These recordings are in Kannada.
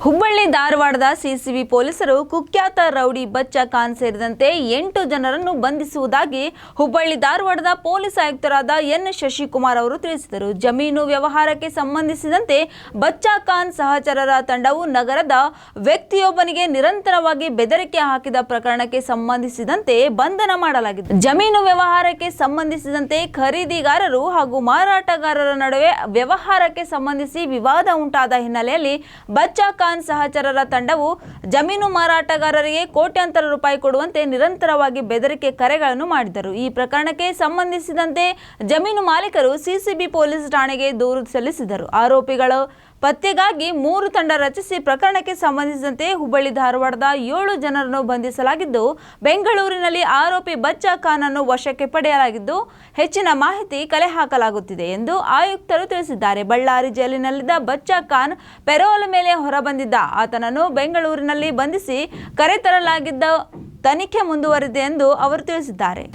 ಹುಬ್ಬಳ್ಳಿ ಧಾರವಾಡದ ಸಿಸಿಬಿ ಪೊಲೀಸರು ಕುಖ್ಯಾತ ರೌಡಿ ಬಚ್ಚ ಖಾನ್ ಸೇರಿದಂತೆ 8 ಜನರನ್ನು ಬಂಧಿಸುವುದಾಗಿ ಹುಬ್ಬಳ್ಳಿ ಧಾರವಾಡದ ಪೊಲೀಸ್ ಆಯುಕ್ತರಾದ ಎನ್ ಶಶಿಕುಮಾರ್ ಅವರು ತಿಳಿಸಿದರು. ಜಮೀನು ವ್ಯವಹಾರಕ್ಕೆ ಸಂಬಂಧಿಸಿದಂತೆ ಬಚ್ಚ ಖಾನ್ ಸಹಚರರ ತಂಡವು ನಗರದ ವ್ಯಕ್ತಿಯೊಬ್ಬನಿಗೆ ನಿರಂತರವಾಗಿ ಬೆದರಿಕೆ ಹಾಕಿದ ಪ್ರಕರಣಕ್ಕೆ ಸಂಬಂಧಿಸಿದಂತೆ ಬಂಧನ ಮಾಡಲಾಗಿದೆ. ಜಮೀನು ವ್ಯವಹಾರಕ್ಕೆ ಸಂಬಂಧಿಸಿದಂತೆ ಖರೀದಿಗಾರರು ಹಾಗೂ ಮಾರಾಟಗಾರರ ನಡುವೆ ವ್ಯವಹಾರಕ್ಕೆ ಸಂಬಂಧಿಸಿ ವಿವಾದ ಉಂಟಾದ ಹಿನ್ನೆಲೆಯಲ್ಲಿ ಬಚ್ಚ ಖಾನ್ ಸಹಚರರ ತಂಡವು ಜಮೀನು ಮಾರಾಟಗಾರರಿಗೆ ಕೋಟ್ಯಾಂತರ ರೂಪಾಯಿ ಕೊಡುವಂತೆ ನಿರಂತರವಾಗಿ ಬೆದರಿಕೆ ಕರೆಗಳನ್ನು ಮಾಡಿದರು. ಈ ಪ್ರಕರಣಕ್ಕೆ ಸಂಬಂಧಿಸಿದಂತೆ ಜಮೀನು ಮಾಲೀಕರು ಸಿಸಿಬಿ ಪೊಲೀಸ್ ಠಾಣೆಗೆ ದೂರು ಸಲ್ಲಿಸಿದರು. ಆರೋಪಿಗಳು ಪತ್ತೆಗಾಗಿ 3 ತಂಡ ರಚಿಸಿ ಪ್ರಕರಣಕ್ಕೆ ಸಂಬಂಧಿಸಿದಂತೆ ಹುಬ್ಬಳ್ಳಿ ಧಾರವಾಡದ 7 ಜನರನ್ನು ಬಂಧಿಸಲಾಗಿದ್ದು, ಬೆಂಗಳೂರಿನಲ್ಲಿ ಆರೋಪಿ ಬಚ್ಚ ಖಾನ್ ಅನ್ನು ವಶಕ್ಕೆ ಪಡೆಯಲಾಗಿದ್ದು ಹೆಚ್ಚಿನ ಮಾಹಿತಿ ಕಲೆ ಹಾಕಲಾಗುತ್ತಿದೆ ಎಂದು ಆಯುಕ್ತರು ತಿಳಿಸಿದ್ದಾರೆ. ಬಳ್ಳಾರಿ ಜೈಲಿನಲ್ಲಿದ್ದ ಬಚ್ಚ ಖಾನ್ ಪೆರೋಲ್ ಮೇಲೆ ಹೊರಬಂದಿದ್ದ. ಆತನನ್ನು ಬೆಂಗಳೂರಿನಲ್ಲಿ ಬಂಧಿಸಿ ಕರೆತರಲಾಗಿದ್ದು ತನಿಖೆ ಮುಂದುವರಿದಿದೆ ಎಂದು ಅವರು ತಿಳಿಸಿದ್ದಾರೆ.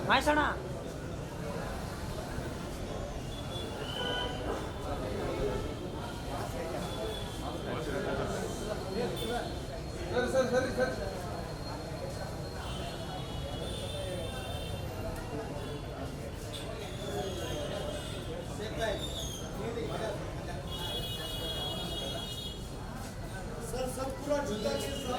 ಮಾಯಸಣ್ಣ